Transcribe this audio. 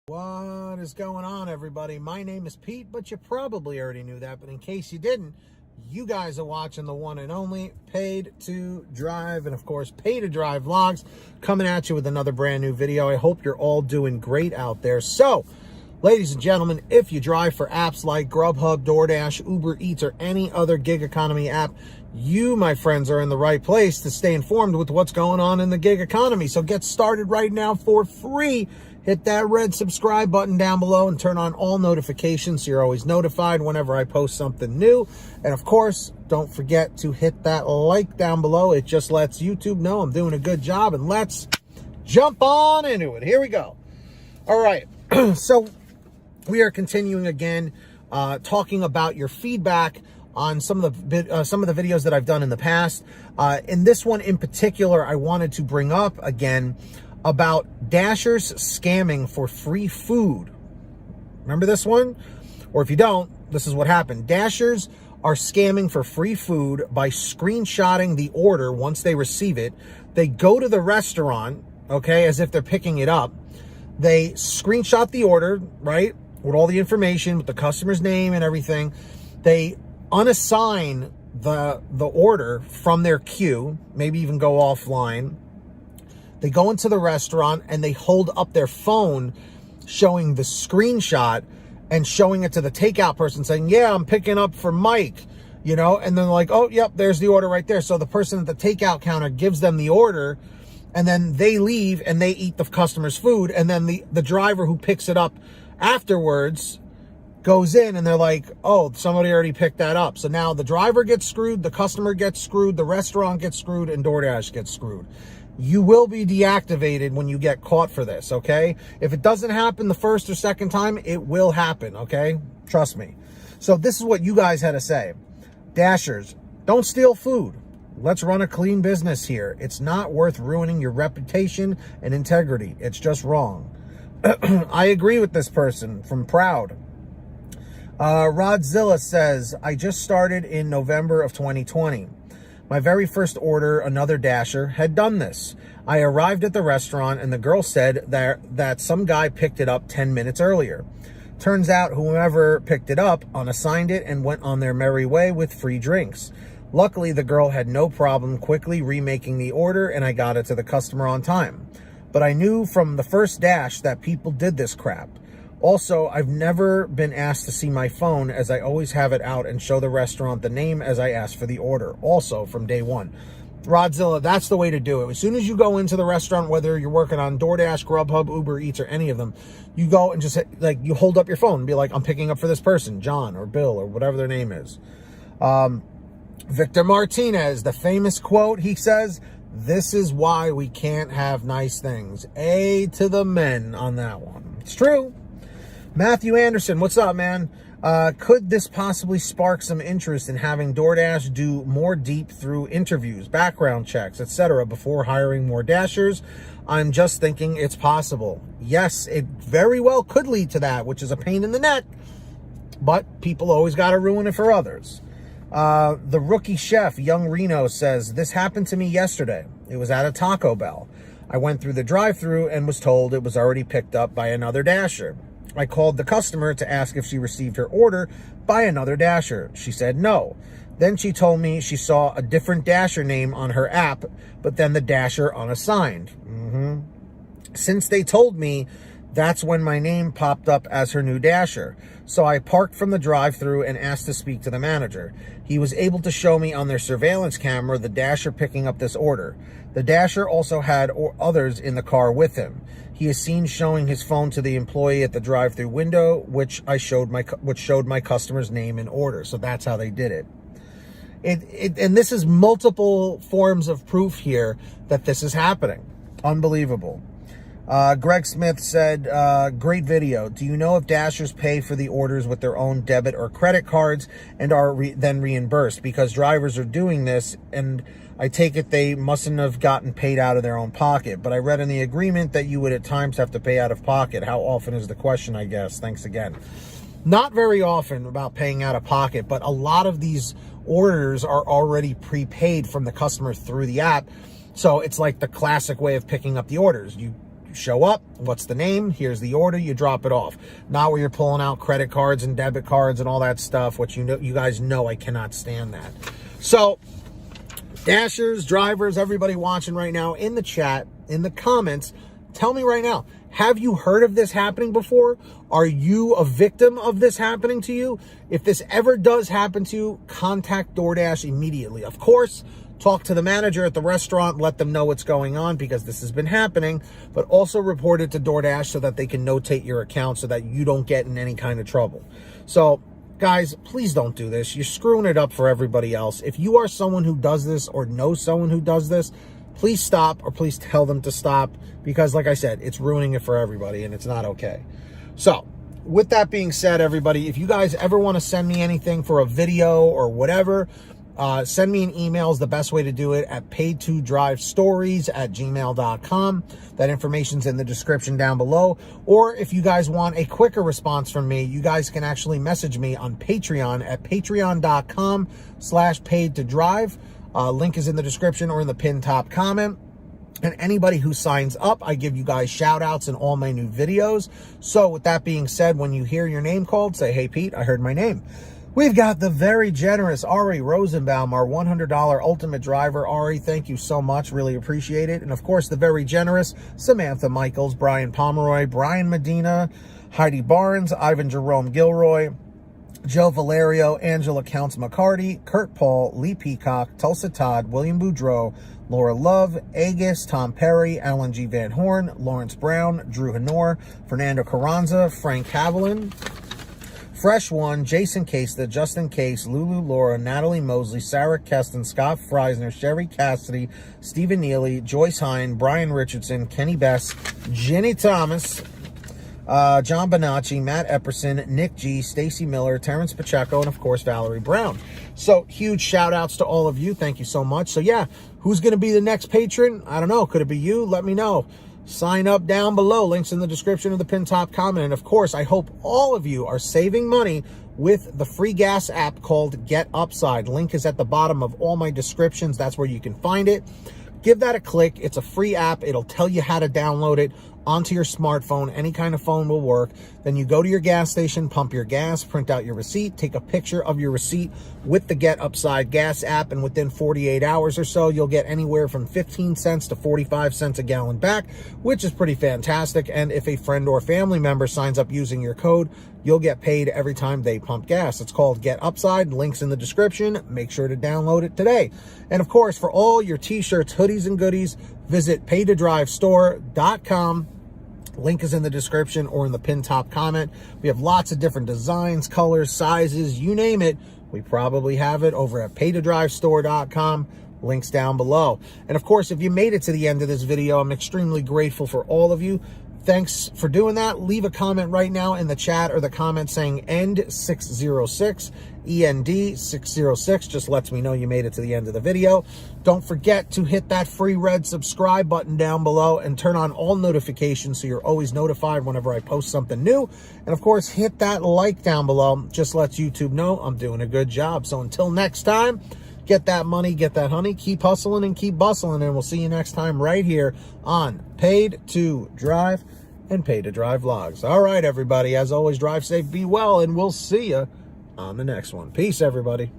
What is going on, everybody? My name is Pete, but you probably already knew that. But in case you didn't, you guys are watching the one and only Paid to Drive, and of course, Pay to Drive vlogs, coming at you with another brand new video. I hope you're all doing great out there. So, ladies and gentlemen, if you drive for apps like GrubHub, DoorDash, Uber Eats, or any other gig economy app, you, my friends, are in the right place to stay informed with what's going on in the gig economy. So get started right now for free. Hit that red subscribe button down below and turn on all notifications so you're always notified whenever I post something new. And of course, don't forget to hit that like down below. It just lets YouTube know I'm doing a good job. And let's jump on into it. Here we go. All right. So we are continuing again, talking about your feedback on some of the videos that I've done in the past. In this one in particular, I wanted to bring up again about Dashers scamming for free food. Remember this one? Or if you don't, this is what happened. Dashers are scamming for free food by screenshotting the order once they receive it. They go to the restaurant, okay, as if they're picking it up. They screenshot the order, right, with all the information, with the customer's name and everything. They unassign the order from their queue, maybe even go offline. They go into the restaurant and they hold up their phone showing the screenshot and showing it to the takeout person saying, yeah, I'm picking up for Mike, you know, and then like, oh, yep, there's the order right there. So the person at the takeout counter gives them the order and then they leave and they eat the customer's food. And then the driver who picks it up afterwards goes in and they're like, oh, somebody already picked that up. So now the driver gets screwed, the customer gets screwed, the restaurant gets screwed, and DoorDash gets screwed. You will be deactivated when you get caught for this, okay? If it doesn't happen the first or second time, it will happen, okay? Trust me. So this is what you guys had to say. Dashers, don't steal food. Let's run a clean business here. It's not worth ruining your reputation and integrity. It's just wrong. I agree with this person from Proud. Rodzilla says, I just started in November of 2020. My very first order, another Dasher, had done this. I arrived at the restaurant and the girl said that some guy picked it up 10 minutes earlier. Turns out whoever picked it up unassigned it and went on their merry way with free drinks. Luckily, the girl had no problem quickly remaking the order and I got it to the customer on time. But I knew from the first dash that people did this crap. Also, I've never been asked to see my phone as I always have it out and show the restaurant the name as I asked for the order. Also, from day one. Rodzilla, that's the way to do it. As soon as you go into the restaurant, whether you're working on DoorDash, GrubHub, Uber Eats, or any of them, you go and just, like, you hold up your phone and be like, I'm picking up for this person, John or Bill or whatever their name is. Victor Martinez, the famous quote, he says, this is why we can't have nice things. A to the men on that one. It's true. Matthew Anderson, what's up, man? Could this possibly spark some interest in having DoorDash do more deep through interviews, background checks, etc. before hiring more Dashers? I'm just thinking it's possible. Yes, it very well could lead to that, which is a pain in the neck, but people always got to ruin it for others. The rookie chef, Young Reno, says, this happened to me yesterday. It was at a Taco Bell. I went through the drive-thru and was told it was already picked up by another Dasher. I called the customer to ask if she received her order by another Dasher. She said no. Then she told me she saw a different Dasher name on her app, but then the Dasher unassigned. Since they told me, that's when my name popped up as her new Dasher. So I parked from the drive-thru and asked to speak to the manager. He was able to show me on their surveillance camera the Dasher picking up this order. The Dasher also had others in the car with him. He is seen showing his phone to the employee at the drive-thru window, which showed my customer's name and order. So that's how they did it. And this is multiple forms of proof here that this is happening. Unbelievable. Greg Smith said, great video. Do you know if Dashers pay for the orders with their own debit or credit cards and are then reimbursed? Because drivers are doing this, and I take it they mustn't have gotten paid out of their own pocket. But I read in the agreement that you would at times have to pay out of pocket. How often is the question, I guess. Thanks again. Not very often about paying out of pocket, but a lot of these orders are already prepaid from the customer through the app. So it's like the classic way of picking up the orders. You show up. What's the name? Here's the order. You drop it off. Not where you're pulling out credit cards and debit cards and all that stuff, which you guys know I cannot stand that. So, Dashers, drivers, everybody watching right now, in the chat, in the comments, tell me right now, have you heard of this happening before? Are you a victim of this happening to you? If this ever does happen to you, contact DoorDash immediately. Of course, talk to the manager at the restaurant, let them know what's going on because this has been happening, but also report it to DoorDash so that they can notate your account so that you don't get in any kind of trouble. So, guys, please don't do this. You're screwing it up for everybody else. If you are someone who does this or knows someone who does this, please stop, or please tell them to stop, because like I said, it's ruining it for everybody and it's not okay. So, with that being said, everybody, if you guys ever want to send me anything for a video or whatever, send me an email is the best way to do it at paid2drivestories@gmail.com. That information's in the description down below. Or if you guys want a quicker response from me, you guys can actually message me on Patreon at patreon.com/paid2drive. Link is in the description or in the pinned top comment. And anybody who signs up, I give you guys shout outs in all my new videos. So with that being said, when you hear your name called, say, hey, Pete, I heard my name. We've got the very generous Ari Rosenbaum, our $100 ultimate driver. Ari, thank you so much. Really appreciate it. And of course, the very generous Samantha Michaels, Brian Pomeroy, Brian Medina, Heidi Barnes, Ivan Jerome Gilroy, Joe Valerio, Angela Counts McCarty, Kurt Paul, Lee Peacock, Tulsa Todd, William Boudreau, Laura Love, Agus, Tom Perry, Alan G. Van Horn, Lawrence Brown, Drew Hanor, Fernando Carranza, Frank Haviland, Fresh One, Jason Case, Justin Case, Lulu Laura, Natalie Mosley, Sarah Keston, Scott Freisner, Sherry Cassidy, Stephen Neely, Joyce Hine, Brian Richardson, Kenny Best, Jenny Thomas, John Bonacci, Matt Epperson, Nick G, Stacy Miller, Terrence Pacheco, and of course, Valerie Brown. So huge shout outs to all of you. Thank you so much. So yeah, who's going to be the next patron? I don't know. Could it be you? Let me know. Sign up down below. Links in the description of the pinned top comment. And of course, I hope all of you are saving money with the free gas app called Get Upside. Link is at the bottom of all my descriptions. That's where you can find it. Give that a click. It's a free app. It'll tell you how to download it onto your smartphone. Any kind of phone will work. Then you go to your gas station, pump your gas, print out your receipt, take a picture of your receipt with the Get Upside gas app, and within 48 hours or so, you'll get anywhere from 15 cents to 45 cents a gallon back, which is pretty fantastic. And if a friend or family member signs up using your code, you'll get paid every time they pump gas. It's called Get Upside. Links in the description. Make sure to download it today. And of course, for all your t-shirts, hoodies, and goodies, visit paid2drivestore.com. Link is in the description or in the pinned top comment. We have lots of different designs, colors, sizes, you name it. We probably have it over at paid2drivestore.com. Links down below. And of course, if you made it to the end of this video, I'm extremely grateful for all of you. Thanks for doing that. Leave a comment right now in the chat or the comment saying END606, END606. Just lets me know you made it to the end of the video. Don't forget to hit that free red subscribe button down below and turn on all notifications so you're always notified whenever I post something new. And of course, hit that like down below. Just lets YouTube know I'm doing a good job. So until next time, get that money, get that honey, keep hustling and keep bustling, and we'll see you next time right here on Paid to Drive and Paid to Drive Vlogs. All right, everybody, as always, drive safe, be well, and we'll see you on the next one. Peace, everybody.